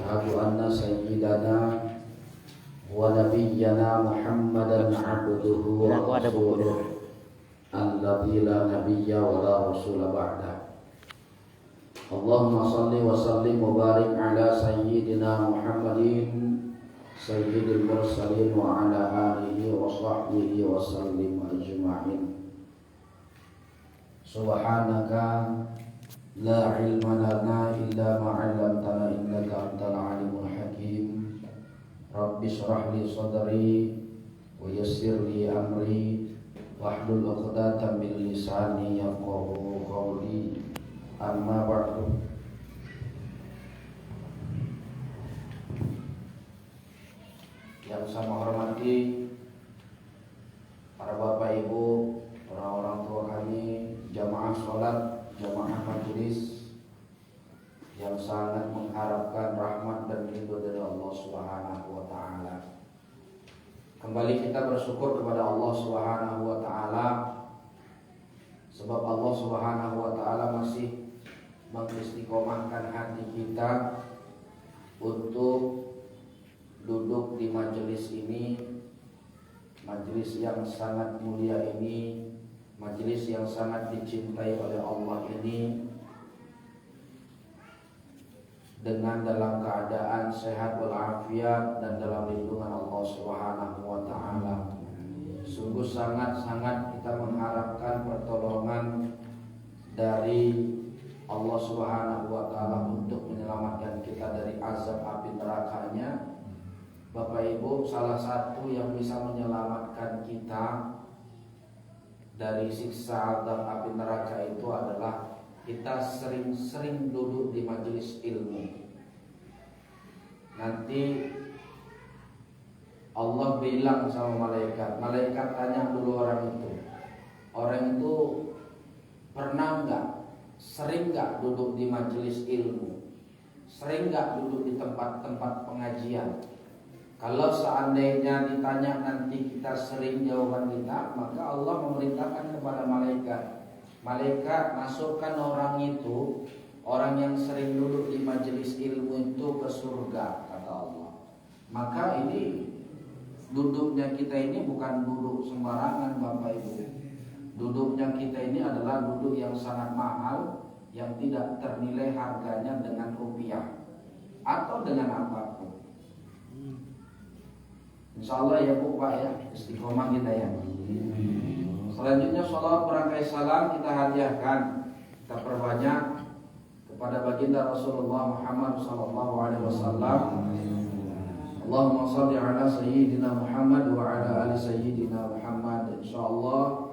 أشهد أن سيدنا ونبينا محمدا عبده ورسوله الذي لا نبي ولا رسول بعده. اللهم صل وسلم وبارك على سيدنا محمد سيد المرسلين وعلى آله وصحبه وسلم أجمعين. سبحانك لا علم لنا إلا ما علمتنا إنك أنت العليم الحكيم. رب اشرح لي صدري ويسر لي أمري واحلل عقدة من لساني يفقهوا قولي. Amma ba'du. Yang saya hormati para bapak ibu, para orang tua kami, jamaah sholat, jamaah majelis yang sangat mengharapkan rahmat dan ridho dari Allah Subhanahu wa taala. Kembali kita bersyukur kepada Allah Subhanahu wa taala sebab Allah Subhanahu wa taala masih mengistiqomahkan hati kita untuk duduk di majelis ini, majelis yang sangat mulia ini, majelis yang sangat dicintai oleh Allah ini, dengan dalam keadaan sehat walafiat dan dalam lindungan Allah Subhanahu wa taala. Sungguh sangat-sangat kita mengharapkan pertolongan dari Allah Subhanahu wa taala untuk menyelamatkan kita dari azab api nerakanya. Bapak Ibu, salah satu yang bisa menyelamatkan kita dari siksa azab api neraka itu adalah kita sering-sering duduk di majelis ilmu. Nanti Allah bilang sama malaikat, malaikat tanya dulu orang itu pernah enggak, sering enggak duduk di majelis ilmu, sering enggak duduk di tempat-tempat pengajian. Kalau seandainya ditanya nanti kita sering jawaban kita, maka Allah memerintahkan kepada malaikat masukkan orang itu, orang yang sering duduk di majelis ilmu itu ke surga, kata Allah. Maka ini duduknya kita ini bukan duduk sembarangan Bapak Ibu. Duduknya kita ini adalah duduk yang sangat mahal, yang tidak ternilai harganya dengan rupiah atau dengan apapun. Insya Allah ya Bu Pak ya, istiqomah kita ya. Selanjutnya sholawat berangkai salam kita hadiahkan, kita perbanyak kepada baginda Rasulullah Muhammad SAW. Allahumma salli ala sayyidina Muhammad wa ala ali sayyidina Muhammad. Insyaallah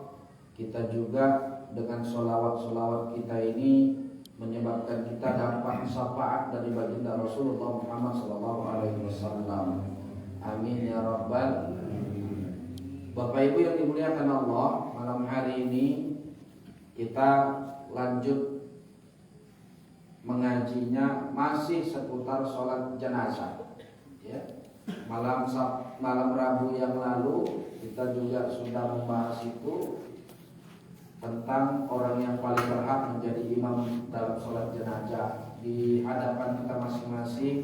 kita juga dengan sholawat-sholawat kita ini menyebabkan kita dapat syafaat dari baginda Rasulullah Muhammad SAW. Amin ya rabbal. Bapak Ibu yang dimuliakan Allah, malam hari ini kita lanjut mengajinya masih seputar sholat jenazah. Ya. Malam Rabu yang lalu kita juga sudah membahas itu tentang orang yang paling berhak menjadi imam dalam sholat jenazah di hadapan kita masing-masing.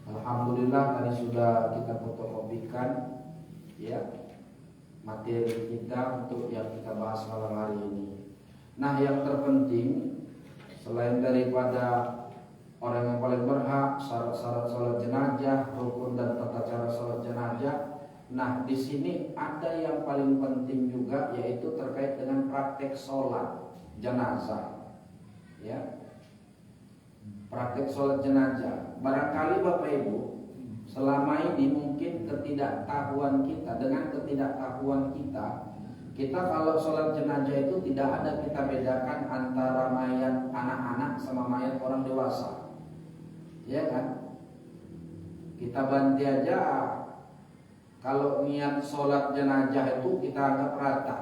Alhamdulillah tadi sudah kita fotokopikan ya materi kita untuk yang kita bahas malam hari ini. Nah, yang terpenting selain daripada orang yang paling berhak, syarat-syarat sholat jenazah, rukun dan tata cara sholat jenazah. Nah, di sini ada yang paling penting juga, yaitu terkait dengan praktek sholat jenazah. Ya, praktek sholat jenazah. Barangkali Bapak Ibu, selama ini mungkin ketidaktahuan kita, dengan ketidaktahuan kita kalau sholat jenazah itu tidak ada kita bedakan antara mayat anak-anak sama mayat orang dewasa. Ya kan? Kita banti aja kalau niat sholat jenazah itu kita anggap rata.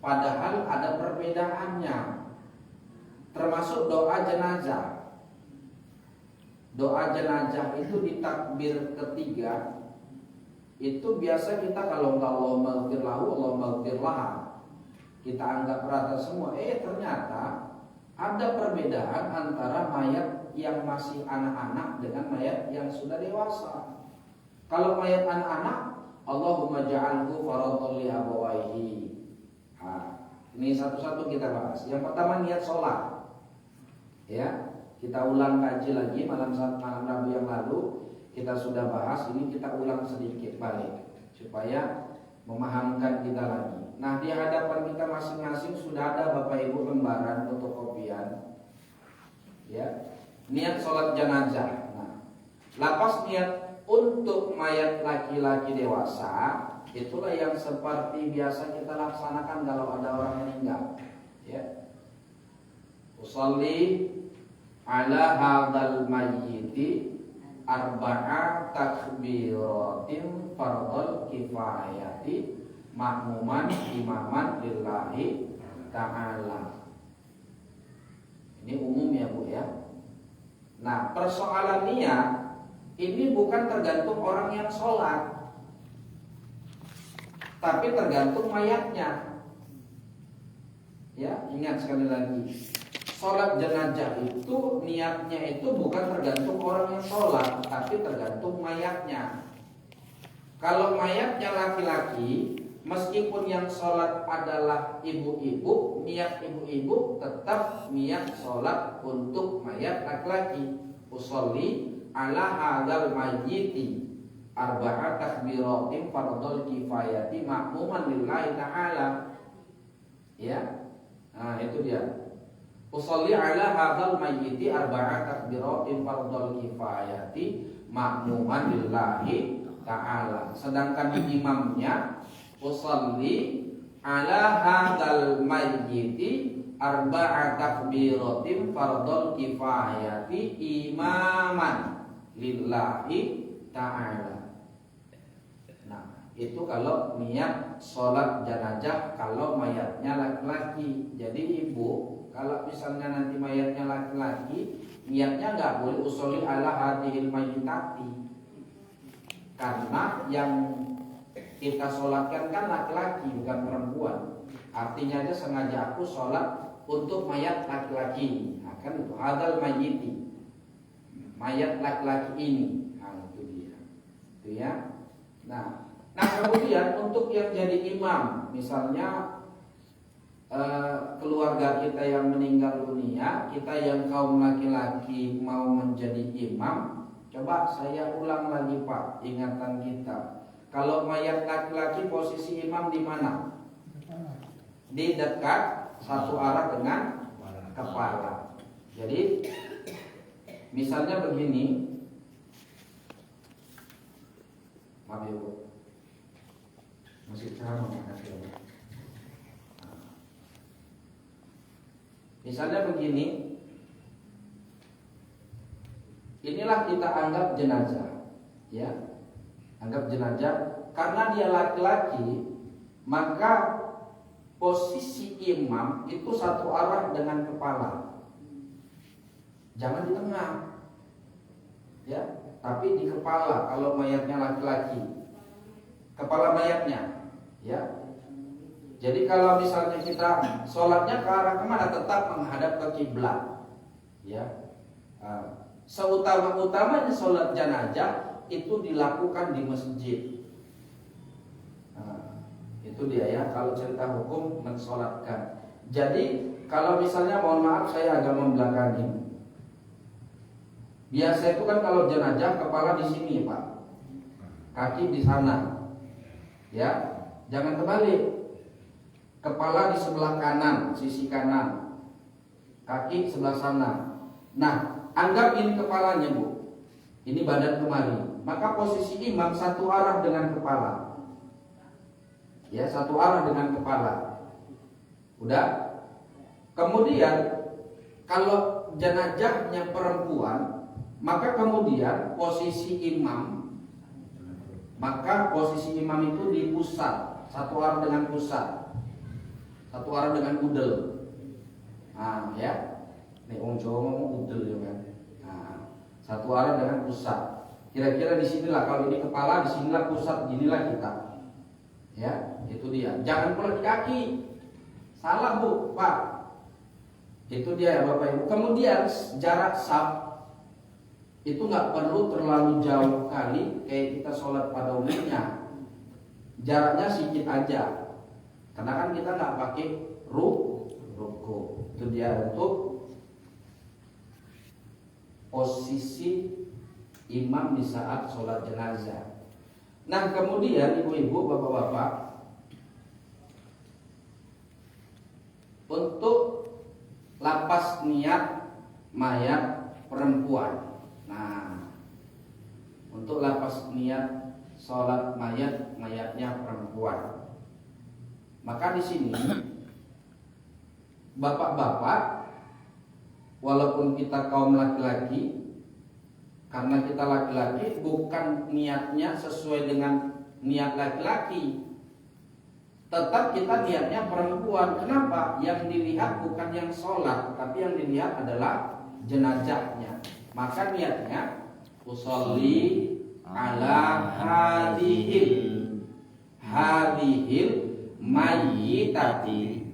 Padahal ada perbedaannya. Termasuk doa jenazah. Doa jenazah itu di takbir ketiga itu biasa kita kalau Allahumma ighfir lahu, Allahumma ighfir laha, kita anggap rata semua. Ternyata ada perbedaan antara mayat yang masih anak-anak dengan mayat yang sudah dewasa. Kalau mayat anak-anak, Allahumma ja'alhu faradhan li abawaihi. Ini satu-satu kita bahas. Yang pertama niat sholat. Ya, kita ulang kaji lagi malam Rabu yang lalu kita sudah bahas. Ini kita ulang sedikit balik supaya memahamkan kita lagi. Nah, di hadapan kita masing-masing sudah ada Bapak Ibu lembaran fotokopian. Ya, niat sholat jenazah. Nah, lapas niat untuk mayat laki-laki dewasa, itulah yang seperti biasa kita laksanakan kalau ada orang meninggal. Ya, usolli ala hadzal mayyiti arba'a takbiratin fardhul kifayati ma'muman imaman lillahi ta'ala. Ini umum ya Bu ya. Nah, persoalan niat ini bukan tergantung orang yang sholat, tapi tergantung mayatnya. Ya, ingat sekali lagi, sholat jenazah itu niatnya itu bukan tergantung orang yang sholat, tapi tergantung mayatnya. Kalau mayatnya laki-laki, meskipun yang sholat adalah ibu-ibu, niat ibu-ibu tetap niat sholat untuk mayat laki-laki. Usolli ala hadzal mayyiti arba'a takbiratin fardhul kifayati ma'muman lillahi ta'ala. Ya. Nah, itu dia. Usolli ala hadzal mayyiti arba'a takbiratin fardhul kifayati ma'muman lillahi ta'ala. Sedangkan imamnya usolli ala hadzal mayyiti arba'a takbiratin fardhul kifayati imaman lillahi ta'ala. Nah, itu kalau niat sholat jenazah kalau mayatnya laki-laki. Jadi ibu, kalau misalnya nanti mayatnya laki-laki, niatnya nggak boleh usolli ala hadhil mayyitati, karena yang kita sholatkan kan laki-laki bukan perempuan. Artinya aja sengaja aku sholat untuk mayat laki-laki. Nah, kan itu hadzal mayyiti, mayat laki-laki ini. Nah, itu dia. Itu ya. Nah, kemudian untuk yang jadi imam, misalnya keluarga kita yang meninggal dunia, kita yang kaum laki-laki mau menjadi imam, coba saya ulang lagi Pak, ingatan kita. Kalau mayat laki-laki posisi imam di mana? Di dekat satu arah dengan kepala. Jadi misalnya begini, maaf ya Bu, masih sama makasih ya. Misalnya begini, inilah kita anggap jenazah, ya, anggap jenazah. Karena dia laki-laki, maka posisi imam itu satu arah dengan kepala. Jangan di tengah, ya, tapi di kepala. Kalau mayatnya laki-laki, kepala mayatnya, ya. Jadi kalau misalnya kita sholatnya ke arah kemana, tetap menghadap ke kiblat, ya. Seutama-utamanya sholat jenazah itu dilakukan di masjid. Itu dia ya, kalau cerita hukum mensolatkan. Jadi kalau misalnya, mohon maaf saya agak membelakangi. Biasa itu kan kalau jenazah kepala di sini Pak, kaki di sana, ya, jangan terbalik. Kepala di sebelah kanan, sisi kanan, kaki sebelah sana. Nah, anggap ini kepalanya Bu, ini badan kemari. Maka posisi imam satu arah dengan kepala, ya, satu arah dengan kepala. Udah. Kemudian kalau jenazahnya perempuan, maka kemudian posisi imam, maka posisi imam itu di pusat, satu arah dengan pusat, satu arah dengan udel. Nah, ya, nih orang Jawa ngomong udel ya kan. Nah, satu arah dengan pusat. Kira-kira di sinilah, kalau ini kepala, di sinilah pusat, inilah kita. Ya, itu dia. Jangan pula di kaki. Salah Bu, Pak. Itu dia ya Bapak Ibu. Kemudian jarak saf itu nggak perlu terlalu jauh kali kayak kita sholat pada umumnya. Jaraknya sedikit aja, karena kan kita nggak pakai ruku. Itu dia untuk posisi imam di saat sholat jenazah. Nah kemudian ibu-ibu, bapak-bapak, untuk lapas niat mayat perempuan. Nah, untuk lapas niat sholat mayatnya perempuan. Maka di sini bapak-bapak, walaupun kita kaum laki-laki, karena kita laki-laki bukan niatnya sesuai dengan niat laki-laki, tetap kita niatnya perempuan. Kenapa? Yang dilihat bukan yang sholat, tapi yang dilihat adalah jenazahnya. Maka niatnya usolli ala hadhil mayyitati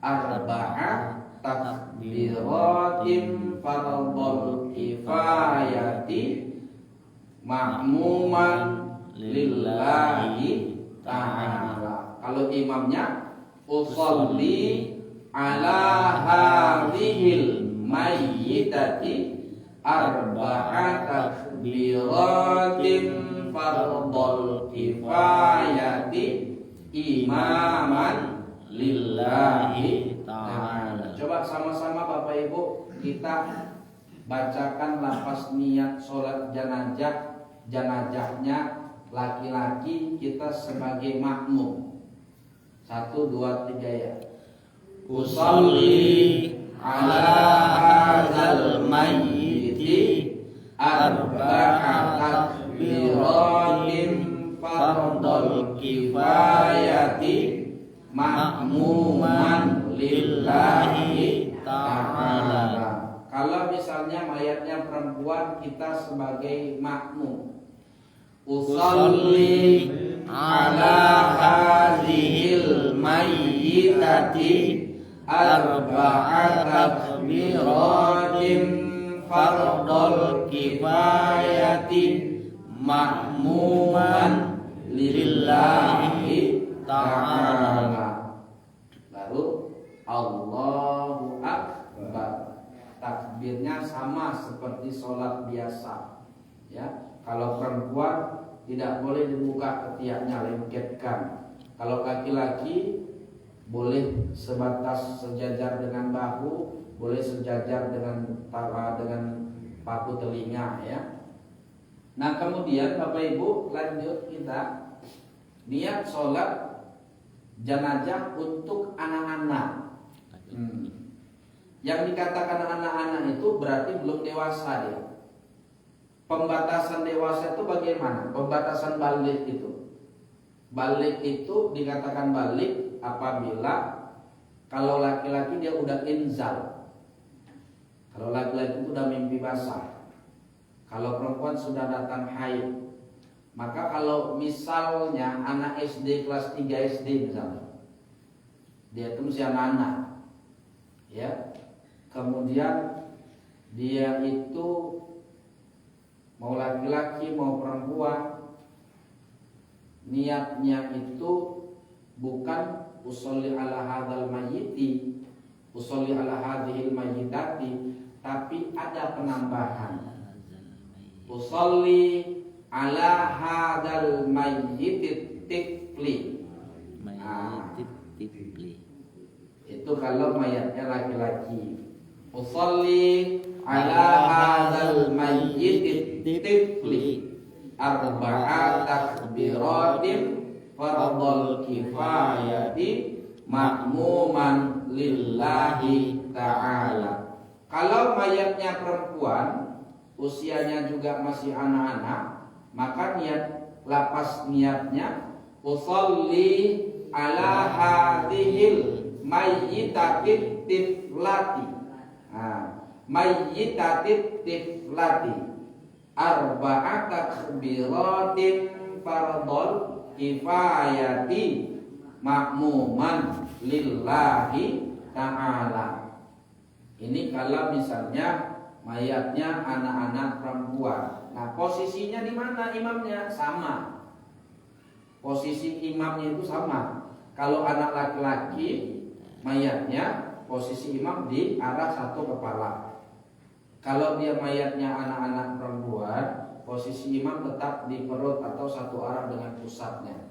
arba'a takbiratin fardhul kifayati ma'muman lillahi ta'ala. Kalau imamnya usolli ala hadhil mayyitati arba'a takbiratin fardhul kifayati imaman lillahi ta'ala. Coba sama-sama Bapak Ibu kita bacakan lafaz niat sholat jenazahnya laki-laki, kita sebagai makmum. 1, 2, 3 ya. Usolli ala hadzal mayyiti arba'a takbiratin fardhul kifayati ma'muman lillahi ta'ala. Kalau misalnya mayatnya perempuan, kita sebagai makmum. Usolli ala hadhil mayyitati arba'a takbiratin fardhul kifayati ma'muman lillahi ta'ala. Baru Allahu Akbar. Takbirnya sama seperti sholat biasa ya. Kalau perempuan tidak boleh dibuka ketiaknya, lengketkan. Kalau laki-laki boleh sebatas sejajar dengan bahu, boleh sejajar dengan paku telinga ya. Nah kemudian Bapak Ibu, lanjut kita niat sholat jenazah untuk anak-anak. Yang dikatakan anak-anak itu berarti belum dewasa dia. Pembatasan dewasa itu bagaimana? Pembatasan balik itu. Balik itu dikatakan balik apabila kalau laki-laki dia udah inzal. Kalau laki-laki itu udah mimpi basah. Kalau perempuan sudah datang haid. Maka kalau misalnya anak SD kelas 3 SD misalnya, dia itu masih anak-anak ya. Kemudian dia itu mau laki-laki mau perempuan, niatnya itu bukan usolli ala hadzal mayyiti, usolli ala hadhil mayyitati, tapi ada penambahan. Usolli ala hadzal mayyiti tifli. Itu kalau mayatnya laki-laki. Usolli ala hadzal mayyiti tifli arba'a takbiratin fardhul kifayati ma'muman lillahi ta'ala. Kalau mayatnya perempuan, usianya juga masih anak-anak, maka lapas niatnya usolli ala hadhil mayyitatit tiflati. Mayyitatit tiflati arba'a takbiratin fardhul kifayati ma'muman lillahi ta'ala. Ini kalau misalnya mayatnya anak-anak perempuan. Nah, posisinya di mana imamnya? Sama. Posisi imamnya itu sama. Kalau anak laki-laki, mayatnya posisi imam di arah satu kepala. Kalau dia mayatnya anak-anak perempuan, posisi imam tetap di perut atau satu arah dengan pusatnya.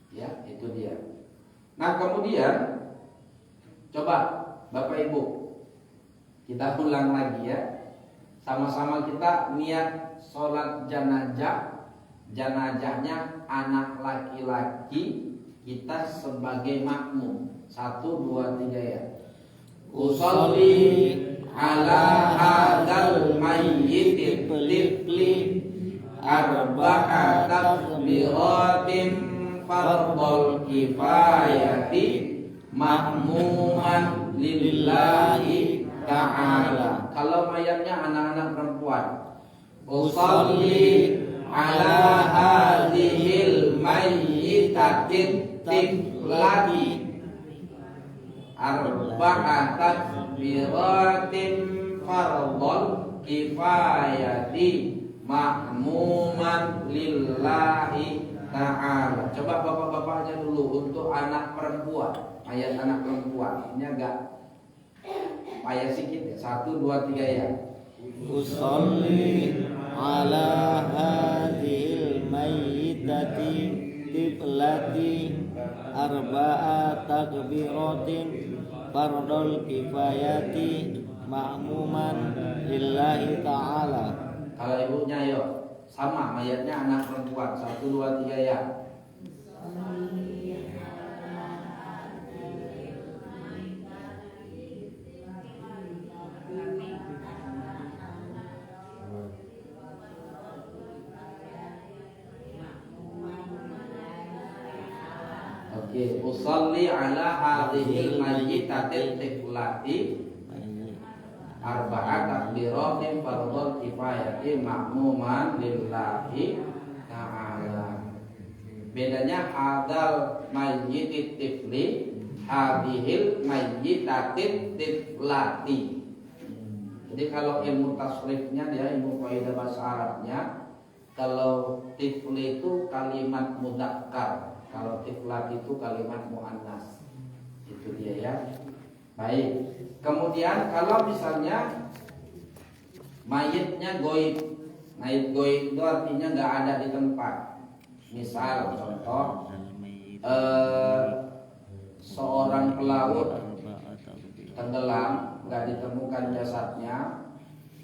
Ya, itu dia. Nah, kemudian coba Bapak Ibu, kita ulang lagi ya. Sama-sama kita niat sholat jenazah. Jenazahnya anak laki-laki, kita sebagai makmum. 1, 2, 3 ya. Usolli ala hadzal mayyit tifli arba'a takbiratin fardhul kifayati mahmuman lillahi ta'ala. Kalau mayatnya anak-anak perempuan, usolli ala hadhil mayyitatin tiflati arba'a takbiratin fardhul kifayati mahmuman lillahi ta'ala. Coba bapak-bapaknya dulu untuk anak perempuan, ayat anak perempuan. Ini agak payah sedikit ya. 1, 2, 3 ya. Usolli ala hadhil mayyitati tiflati arba'a takbiratin fardhul kifayati ma'muman lillahi ta'ala. Kalau ibunya yuk, sama mayatnya anak perempuan. 1, 2, 3 ya. Oke, usolli ala hadhil mayyitatil tiflati arba'a takbiratin fardhul kifayati ma'muman lillahi ta'ala. Bedanya hadal mayyitit tifli, hadhil mayyitatit tiflati. Jadi kalau ilmu tasrifnya dia ilmu kaidah bahasa Arabnya, kalau tifli itu kalimat mudzakkar, kalau tiflat itu kalimat muannas. Itu dia ya. Baik. Kemudian kalau misalnya mayitnya goib, mayit goib itu artinya nggak ada di tempat. Misal contoh seorang pelaut tenggelam, nggak ditemukan jasadnya.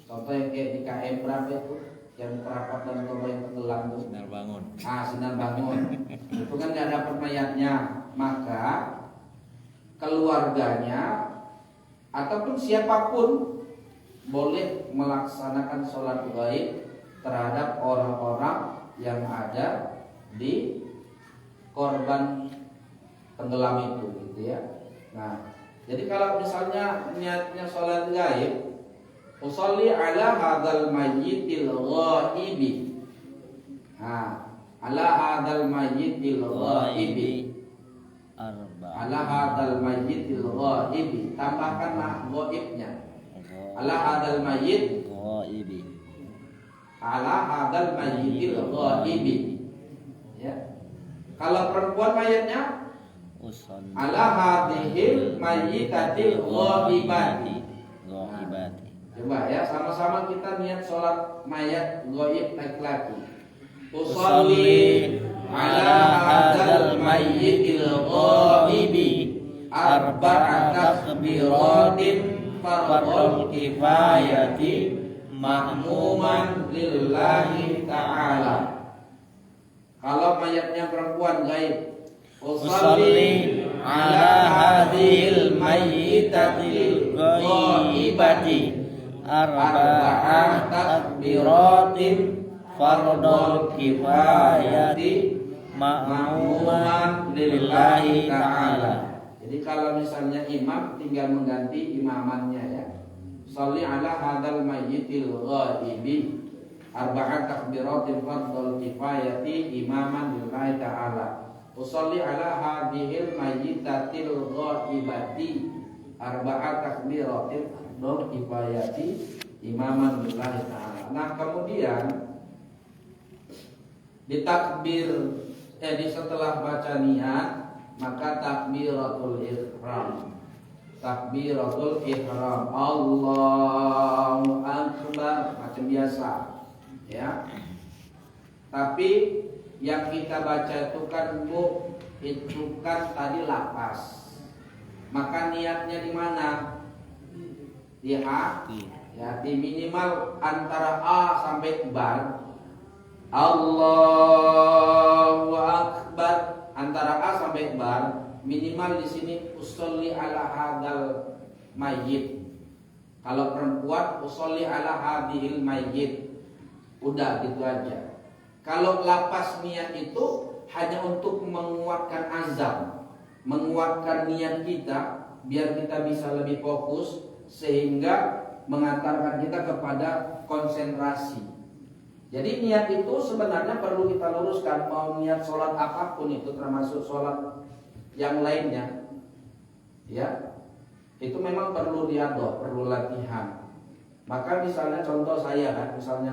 Contoh yang kayak di KM berapa itu, yang perapat dan korban yang tenggelam itu. Sinar bangun. Sinar bangun. Itu kan nggak ada mayatnya, maka keluarganya ataupun siapapun boleh melaksanakan sholat gaib terhadap orang-orang yang ada di korban tenggelam itu, gitu ya. Nah, jadi kalau misalnya niatnya sholat gaib, usolli ala hadzal mayyitil ghaibi. Nah, ala hadzal mayyitil ghaibi. Ala hadzal mayyitil ghaibi. Tambahkanlah ghaibnya. Ala hadzal mayyit ghaibi. Ala hadzal mayyitil ghaibi. Ya. Kalau perempuan mayatnya ala hadhil mayyitatil ghaibati. Ghaibati. Coba ya, sama-sama kita niat sholat mayat ghaib laki-laki. Usolli ala hadzal mayyitil ghaibi arba'a takbiratin fardhul kifayati mahmuman lillahi ta'ala. Kalau mayatnya perempuan gaib, usolli ala hadhil mayyitatil ghaibati arba'a takbiratin fardhul kifayati ma'muman lillahi ta'ala. Jadi kalau misalnya imam tinggal mengganti imamannya ya. Sholli ala hadzal mayyitil ghaibi arba'a takbiratin fardhul kifayati imaman lillahi ta'ala. Usolli ala hadhil mayyitatil ghaibati arba'at takbiratin nur kifayati imaman lillahi ta'ala. Nah, kemudian di setelah baca niat maka takbiratul ihram. Takbiratul ihram, Allahu akbar macam biasa, ya. Tapi yang kita baca itu kan itu kan tadi lapas. Maka niatnya di mana? Di hati. Ya, di minimal antara A sampai bar. Allahu akbar antara A sampai bar. Minimal di sini usolli ala hadal mayyit. Kalau perempuan usolli ala hadhil mayyit. Udah gitu aja. Kalau lapas niat itu hanya untuk menguatkan azam, menguatkan niat kita biar kita bisa lebih fokus sehingga mengantarkan kita kepada konsentrasi. Jadi niat itu sebenarnya perlu kita luruskan. Mau niat sholat apapun itu termasuk sholat yang lainnya, ya, itu memang perlu diadop, perlu latihan. Maka misalnya contoh saya kan, misalnya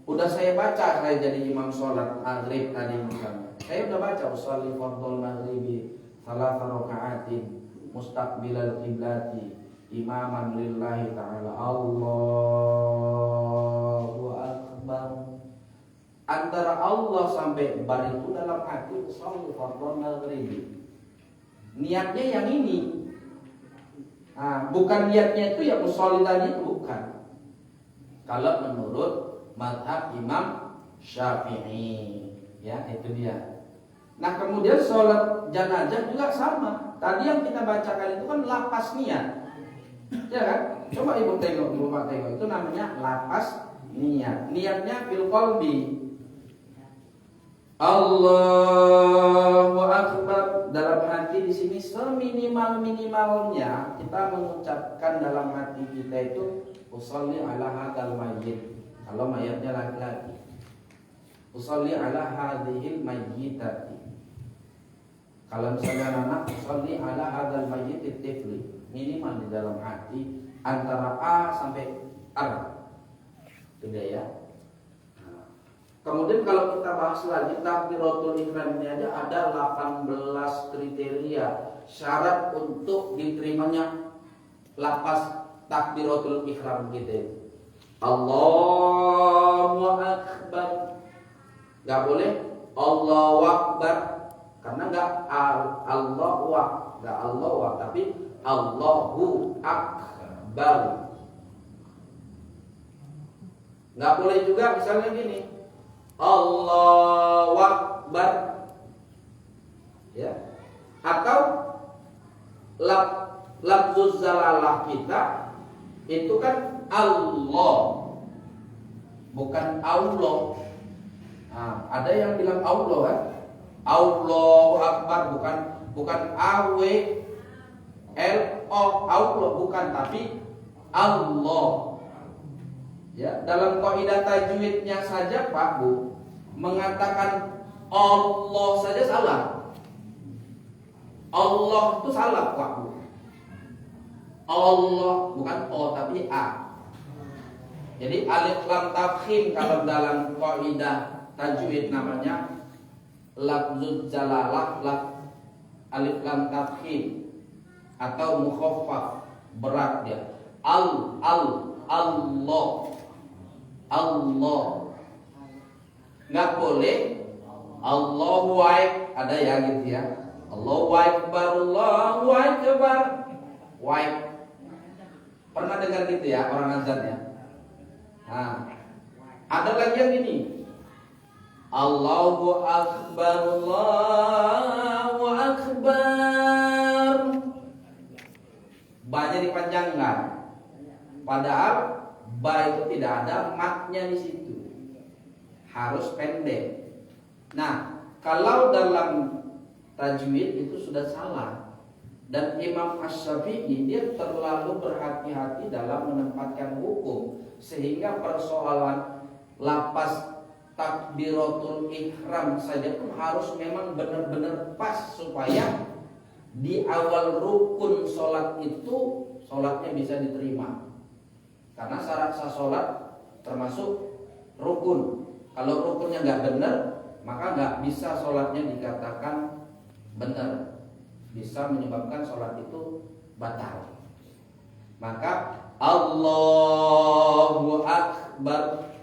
udah saya baca, saya jadi imam sholat maghrib tadi misalnya, saya udah baca usolli fardhul maghribi salasa raka'atin mustaqbilal qiblati imaman lillahi ta'ala Allahu akbar. Antara Allah sampai bar itu dalam hati usolli fardhul maghribi. Niatnya yang ini. Nah, bukan niatnya itu yang usolli tadi, bukan. Kalau menurut mazhab Imam Syafi'i, ya itu dia. Nah, kemudian sholat jenazah juga sama. Tadi yang kita bacakan itu kan lapas niat, ya kan? Coba ibu tengok, ibu pak tengok, itu namanya lapas niat. Niatnya fil qalbi. Allahu akbar dalam hati di sini seminimal-minimalnya kita mengucapkan dalam hati kita itu usolli ala hadal mayyit. Kalau mayatnya laki-laki, usolli ala hadhil mayyitati. Kalau misalnya anak, usolli ala hadal mayyit tifli. Minimal di dalam hati antara A sampai R. Itu dia ya. Kemudian kalau kita bahas lagi takbiratul ihram ini aja ada 18 kriteria syarat untuk diterimanya lapas takbiratul ihram gitu. Allahu akbar. Enggak boleh Allahu akbar karena enggak Allahu akbar, enggak Allahu akbar, tapi Allahu akbar. Enggak boleh juga misalnya gini. Allahu akbar, ya, atau lafzuz zalalah kita itu kan Allah, bukan Allah. Nah, ada yang bilang Allah kan, Allahu akbar, bukan A W L O, Allah bukan, tapi Allah. Ya, dalam kaidah tajwidnya saja Pak Bu mengatakan Allah saja salah. Allah itu salah Pak Bu. Allah bukan O tapi A. Jadi alif lam tafkhim kalau dalam kaidah tajwid namanya lafzuz jalalah, alif lam tafkhim atau mukhaffaf, berat dia. Allah. Nggak boleh Allahu Akbar, ada ya gitu ya. Allahu Akbar, Allahu Akbar. Pernah dengar gitu ya orang azan ya? Nah, ada lagi yang ini. Allahu Akbar, Allahu Akbar. Banyak dipanjangkan. Padahal ba itu tidak ada matnya di situ, harus pendek. Nah, kalau dalam tajwid itu sudah salah, dan Imam Asy-Syafi'i dia terlalu berhati-hati dalam menempatkan hukum sehingga persoalan lapas takbiratul ihram saja pun harus memang benar-benar pas supaya di awal rukun sholat itu sholatnya bisa diterima. Karena syarat sah sholat termasuk rukun. Kalau rukunnya nggak benar, maka nggak bisa sholatnya dikatakan benar. Bisa menyebabkan sholat itu batal. Maka Allahu Akbar,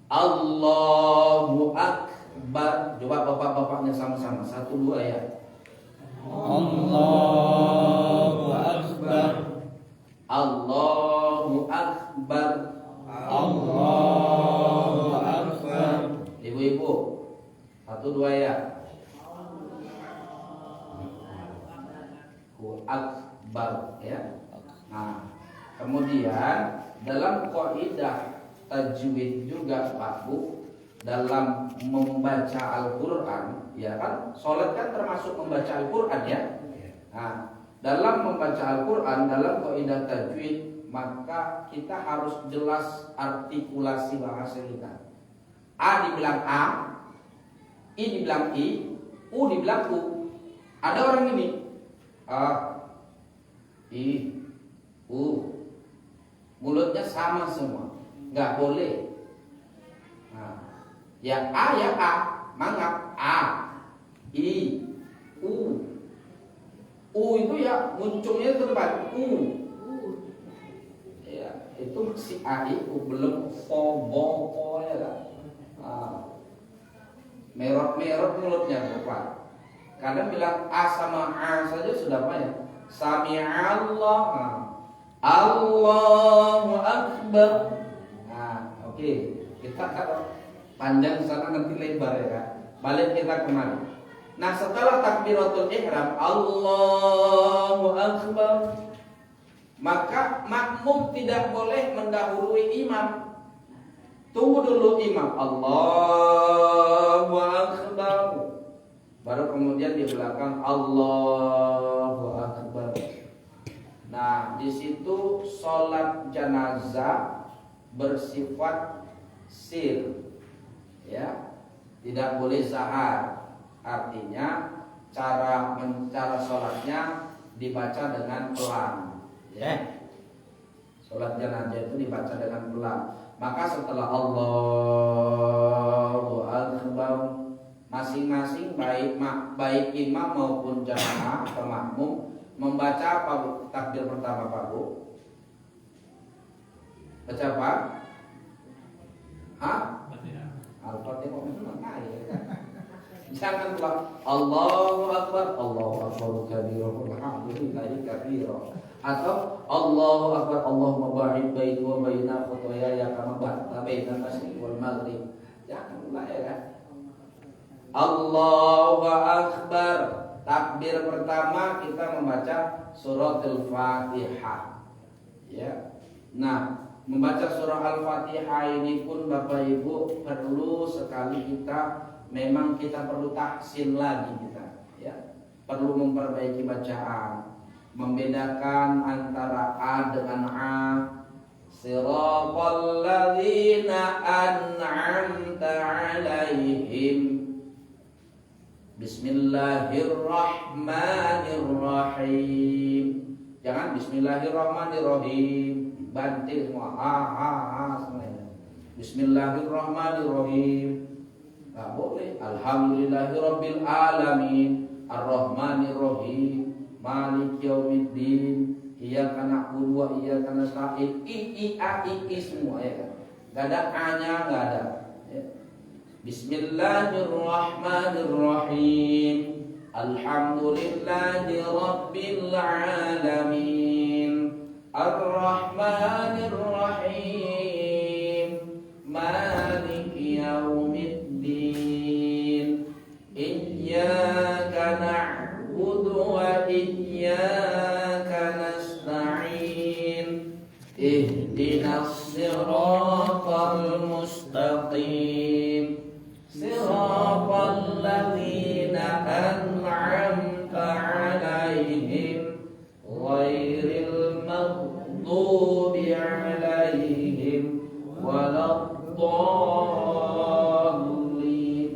Allahu Akbar. Coba bapak-bapaknya sama-sama. 1, 2 ya. Allahu Akbar, Allahu Akbar, Allahu Akbar. Ibu-ibu 1, 2 ya. Allahu Akbar ya. Nah, kemudian dalam kaidah tajwid juga Pak Bu, dalam membaca Al-Qur'an, ya kan? Salat kan termasuk membaca Al-Qur'an ya. Nah, dalam membaca Al-Qur'an dalam kaidah tajwid, maka kita harus jelas artikulasi bahasa kita. A dibilang A, I dibilang I, U dibilang U. Ada orang ini A, I, U, mulutnya sama semua, nggak boleh. Nah, ya A, mangap A, I, U. U itu ya muncungnya ke depan U. Ya, itu masih A, I, U, belum fo ya kan. Merot mulutnya ke depan. Kadang bilang A sama A saja sudah banyak. Sami'allah, Allahu Akbar. Nah, oke. Kita kalau panjang sana nanti lebar ya kan. Balik kita kemari. Nah, setelah takbiratul ihram Allahu Akbar, maka makmum tidak boleh mendahului imam. Tunggu dulu imam Allahu Akbar, baru kemudian di belakang Allahu Akbar. Nah, di situ sholat jenazah bersifat sir, ya, tidak boleh zahar. Artinya cara sholatnya dibaca dengan pelan, ya. Sholat jenazah itu dibaca dengan pelan. Maka setelah Allahu Akbar, masing-masing baik imam maupun jamaah atau makmum membaca apa takbir pertama Pak Bu? Baca apa? Hah? Al-Fatihah. Jangan bilang Allahu Akbar, Allahu Akbar kabira, alhamdulillahi kabira. Atau Allahu Akbar, Allahumma ba'id baini wa baina khotayaya kama ba'adta bainal masyriqi wal maghrib. Jangan pula ya kan. Allahu Akbar. Takbir pertama kita membaca surah Al-Fatihah. Ya. Nah, membaca surah Al-Fatihah ini pun Bapak Ibu perlu sekali memang kita perlu tahsin lagi kita, ya. Perlu memperbaiki bacaan, membedakan antara A dengan A. Siratal ladzina an'amta 'alaihim. Bismillahirrahmanirrahim. Jangan Bismillahirrahmanirrahim. Banting semua. Semuanya. Bismillahirrahmanirrahim. Nggak boleh. Alhamdulillahirabbil alamin, arrahmanirrahim, maliki yaumiddin, iyyaka na'budu wa iyyaka nasta'in. A, I semua ya kan. Enggak ada A-nya, enggak ada. Ya. Bismillahirrahmanirrahim. Alhamdulillahirabbil alamin, arrahmanirrahim, maliki yaumiddin, iyyaka na'budu wa iyyaka nasta'in, ihdinas siratal mustaqim, siratal ladzina an'amta 'alaihim, ghairil maghdubi 'alaihim waladdallin.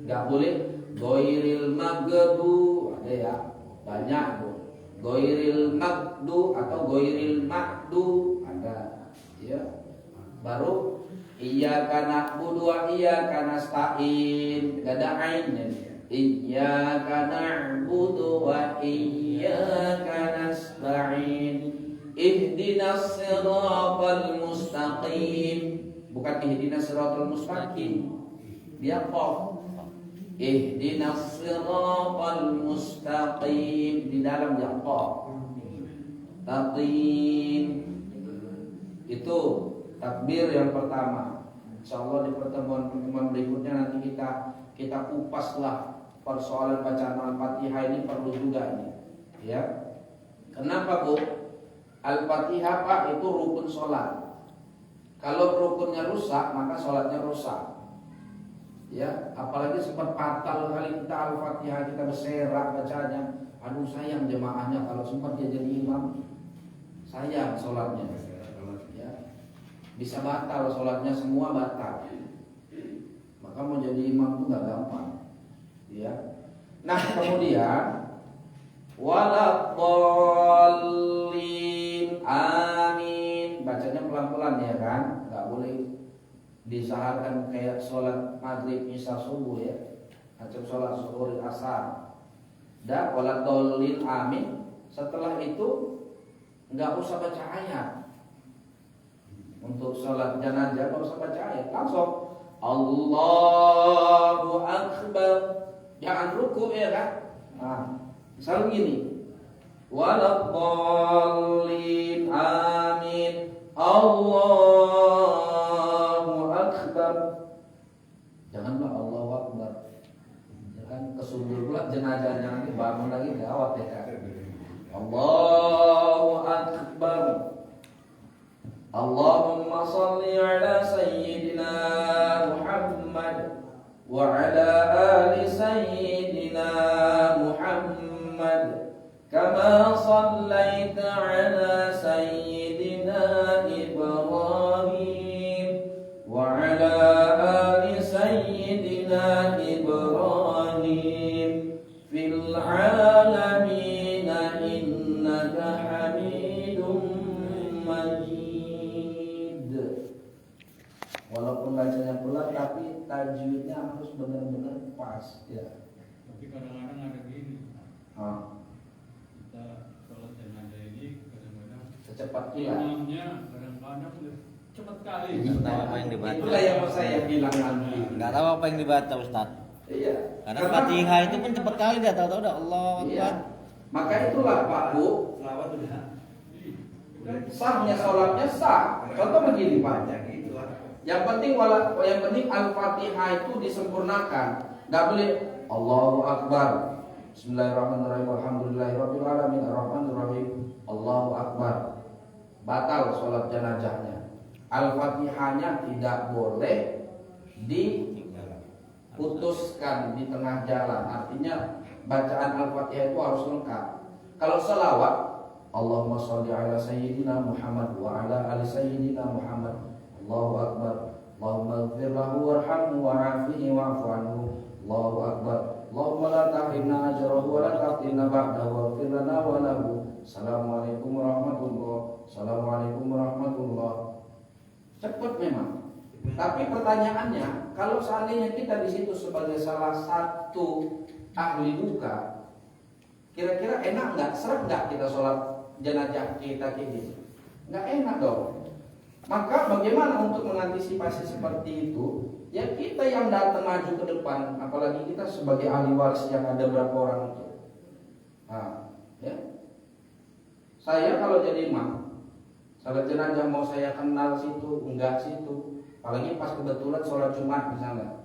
Enggak boleh ghairil maghdubi, ada ya, banyak Bu. Ghairil maghdubi makdu atau ghairil makdu ada, ya. Baru iyyaka na'budu wa iyyaka nasta'in, enggak ada ainnya. Iyyaka na'budu wa iyyaka nasta'in. Ihdinas siratal mustaqim. Bukan ihdinas siratal mustaqim. Dia qaf. Ihdinas siratal mustaqim, di dalam dia qaf. Taqim. Itu takbir yang pertama. Insyaallah di pertemuan berikutnya nanti kita kupaslah persoalan bacaan Al-Fatihah ini perlu juga ini. Ya. Kenapa, Bu? Al-Fatihah Pak itu rukun sholat. Kalau rukunnya rusak, maka sholatnya rusak. Ya, apalagi sempat fatal kali kita Al-Fatihah kita berserak bacanya. Aduh sayang jemaahnya kalau sempat dia jadi imam. Sayang sholatnya. Ya. Bisa batal sholatnya, semua batal. Maka mau jadi imam itu nggak gampang. Ya. Nah kemudian waladdallin amin, bacanya pelan-pelan ya kan, nggak boleh disaharkan kayak sholat maghrib isya subuh ya, macam sholat zuhur asar. Dan waladdallin amin, setelah itu nggak usah baca ayat. Untuk sholat jenazah nggak usah baca ayat, langsung Allahu Akbar, jangan ruku ya kan. Nah, misalnya gini, waladdallin amin, Allahu Akbar, janganlah Allahu Akbar, jangan kesundul pula jenazahnya, nanti bangun lagi gawat ya kan. Allahu Akbar. Allahumma salli ala sayyidina Muhammad wa ala ali sayyidina Muhammad kama sallaita ala sayyidina Ibrahim wa ala ali sayyidina Ibrahim fil alamin innaka Hamidum Majid. Walaupun bacanya pelan tapi tajwidnya harus benar-benar pas ya. Tapi kadang-kadang ada gini. Kita sholat jenazah ini kadang-kadang secepat kilat. imamnya kadang-kadang cepat kali. Nggak tahu apa yang dibaca. Itulah yang mau saya bilang nanti. Nggak tahu apa yang dibaca Ustaz. Iya. Karena Fatihah itu pun cepat kali dia tahu-tahu udah Allah Iya. Akbar. Maka itulah Pak Bu, sahnya sholatnya sah. Contoh begini Pak. Yang penting Al-Fatihah itu disempurnakan. Enggak boleh Allahu Akbar. Bismillahirrahmanirrahim. Alhamdulillahirabbil alamin arrahmanir rahim. Allahu Akbar. Batal sholat jenazahnya. Al-Fatihahnya tidak boleh diputuskan di tengah jalan. Artinya bacaan Al-Fatihah itu harus lengkap. Kalau selawat, Allahumma sholli ala sayyidina Muhammad wa ala ali sayyidina Muhammad. Allahu Akbar. Allahumma ighfir lahu warhamhu wa'afihi wa'fu anhu. Allahu Akbar. Allahumma la tahrimna ajrahu wa la taftinna ba'dahu waghfir lana wa lahu. Assalamualaikum warahmatullahi. Assalamualaikum warahmatullahi. Cepat memang. Tapi pertanyaannya, kalau seandainya kita di situ sebagai salah satu ahli duka, kira-kira enak nggak, seret nggak kita sholat jenazah kita kayak gitu? Nggak enak dong. Maka bagaimana untuk mengantisipasi seperti itu? Ya kita yang datang maju ke depan, apalagi kita sebagai ahli waris yang ada berapa orang itu. Nah, ya. Saya kalau jadi imam, sholat jenazah mau saya kenal situ, enggak situ. Apalagi pas kebetulan sholat Jumat misalnya.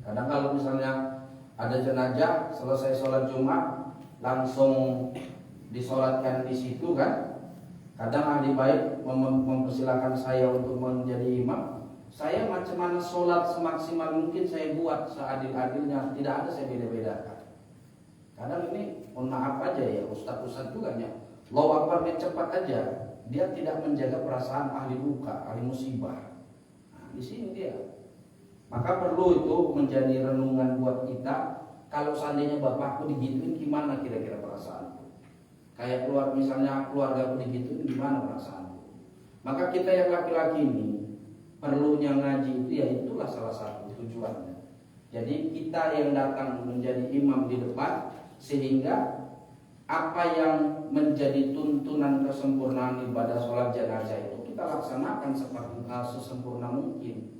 Kadang kalau misalnya ada jenazah, selesai sholat Jumat langsung disolatkan di situ kan. Kadang ahli baik mempersilahkan saya untuk menjadi imam. Saya macam mana sholat semaksimal mungkin saya buat seadil-adilnya, tidak ada saya beda-bedakan. Kadang ini mohon maaf aja ya, ustaz-ustaz juga ya. Allahu Akbar cepat aja, dia tidak menjaga perasaan ahli duka, ahli musibah. Nah, di sini dia. Maka perlu itu menjadi renungan buat kita. Kalau seandainya bapakku digituin, gimana kira-kira perasaanku? Kayak misalnya keluarga begitu, gimana perasaanku? Maka kita yang laki-laki ini perlunya ngaji itu ya itulah salah satu tujuannya. Jadi kita yang datang menjadi imam di depan, sehingga apa yang menjadi tuntunan kesempurnaan ibadah sholat jenazah itu kita laksanakan seperti sesempurna mungkin.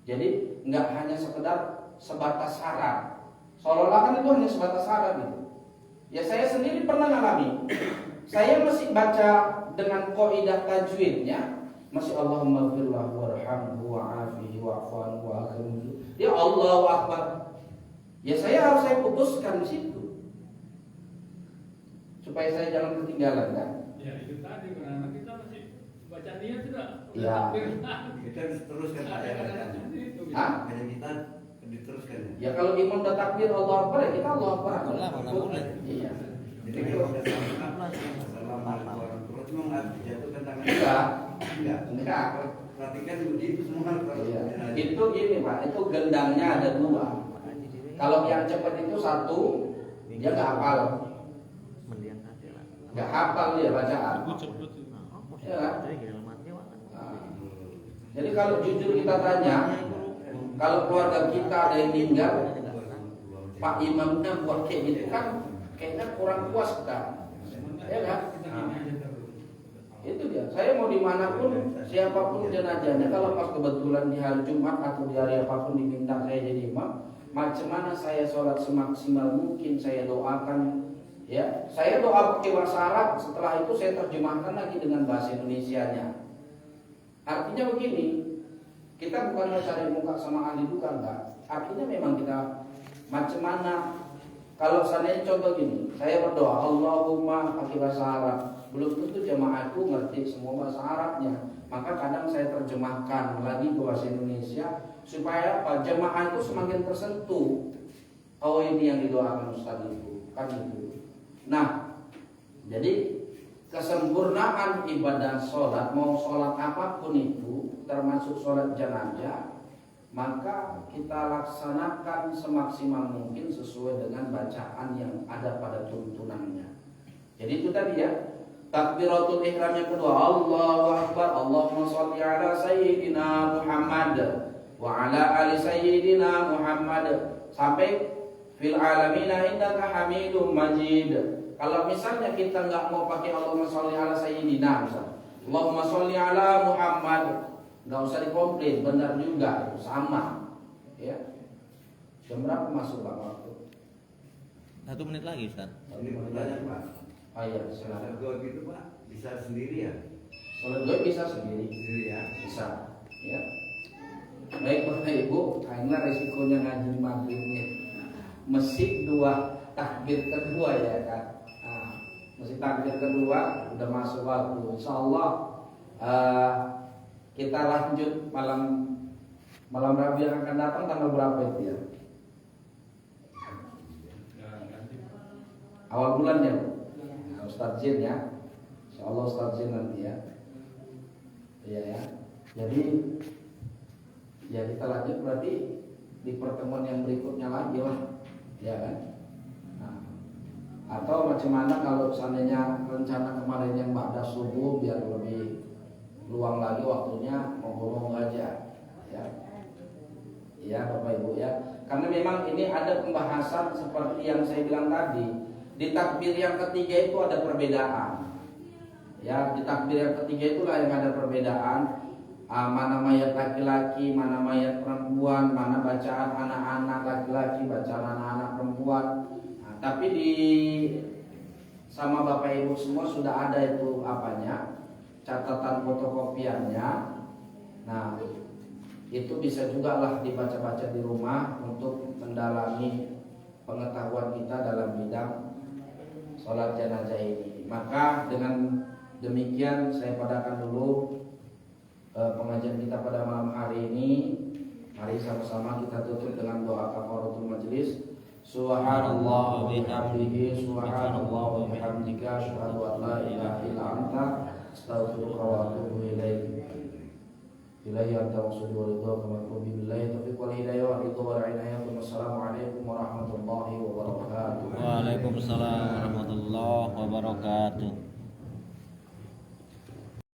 Jadi nggak hanya sekedar sebatas syarat. Seolah-olah kan itu hanya sebatas syarat gitu. Ya saya sendiri pernah ngalami. Saya masih baca dengan kaidah tajwidnya, masih Allahumma firlahu warhamhu wa'afihi wa'fu'anhu wa'akrimhu. Ya Allahu Akbar. Ya saya putuskan di situ. Supaya saya jangan ketinggalan kan. Ya itu tadi karena kita masih baca niat sudah. Ya. Kita harus teruskan aja bacanya. Hah? Hanya kita diteruskan. Ya kalau imam udah takbir Allah Akbar ya kita Allah Akbar. Allah, mana boleh. Iya. Jadi kalau kita assalamualaikum warahmatullahi wabarakatuh nggak dijatuhkan tangan. Enggak. Perhatikan begitu semua kalau Iya. Itu gini Pak, itu gendangnya ada dua. Kalau yang cepat itu satu, dia nggak hafal. Nggak hafal dia bacaan. Ya kan? Nah, jadi kalau jujur kita tanya, kalau keluarga kita ada yang meninggal, Pak Imamnya buat kayak gitu kan, kayaknya kurang puas kan? Ya kan? Nah, itu dia. Saya mau dimanapun, siapapun jenazahnya, kalau pas kebetulan di hari Jumat atau di hari apapun diminta saya jadi imam, macam mana saya sholat semaksimal mungkin, saya doakan. Ya, saya doa pakai bahasa Arab. Setelah itu saya terjemahkan lagi dengan bahasa Indonesianya. Artinya begini, kita bukan mau cari muka sama ahli duka, enggak. Artinya memang kita macam mana. Kalau seandainya contoh gini, saya berdoa Allahumma pakai bahasa Arab, belum tentu jemaahku ngerti semua bahasa Arabnya. Maka kadang saya terjemahkan lagi ke bahasa Indonesia supaya apa? Jemaah itu semakin tersentuh. Oh ini yang didoakan Ustaz itu, kan itu. Nah, jadi kesempurnaan ibadah sholat, mau sholat apapun itu, termasuk sholat jenazah, maka kita laksanakan semaksimal mungkin sesuai dengan bacaan yang ada pada tuntunannya. Jadi itu tadi ya, takbiratul ihram yang kedua, Allahu Akbar, Allahumma sholli ala sayyidina Muhammad wa ala ali sayyidina Muhammad sampai fil alamina innaka hamidum majid. Kalau misalnya kita nggak mau pakai Allahumma sholli ala sayyidina, misalnya Allahumma sholli ala Muhammad, nggak usah dikomplain, benar juga itu sama. Ya. Jam berapa masuk Pak waktu? 1 menit lagi Ustaz. Ini pertanyaan Pak. Oh iya, silakan. Sholat goib itu Pak bisa sendiri ya? Sholat goib bisa sendiri. Sendiri ya? Bisa. Ya. Baik Bapak Ibu, inilah resikonya ngaji maghrib nih. Mesti 2 takbir kedua ya kan. Nah, mesti takbir kedua udah masuk waktu. Insyaallah kita lanjut malam Rabu yang akan datang tanggal berapa itu ya? Awal bulannya. Ustaz Jin ya. Insyaallah Ustaz Jin nanti ya. Iya ya. Jadi ya kita lanjut berarti di pertemuan yang berikutnya lagi lah. Ya kan? Nah, atau macam mana kalau seandainya rencana kemarin yang ba'da subuh biar lebih luang lagi waktunya, ngomong aja ya. Ya Bapak Ibu ya. Karena memang ini ada pembahasan seperti yang saya bilang tadi. Di takbir yang ketiga itu ada perbedaan. Ya, di takbir yang ketiga itulah yang ada perbedaan. Mana mayat laki-laki, mana mayat perempuan, mana bacaan anak-anak laki-laki, bacaan anak-anak perempuan. Nah, tapi di sama Bapak Ibu semua sudah ada itu apanya, catatan fotokopiannya. Nah, itu bisa juga lah dibaca-baca di rumah untuk mendalami pengetahuan kita dalam bidang sholat jenazah ini. Maka dengan demikian saya padakan dulu pengajian kita pada malam hari ini. Mari sama-sama kita tutup dengan doa kafaratul majelis. Subhanallah wa bihamdihi, subhanallah wa bihamdika, asyhadu an la ilaha illa anta, astaghfiruka wa atubu ilaik. Billahi anta maksudi wa ridha kama tubi billahi taufiq wal hidayah wa ridha wal inayah. Wassalamualaikum warahmatullahi wabarakatuh. Waalaikumsalam warahmatullahi wabarakatuh.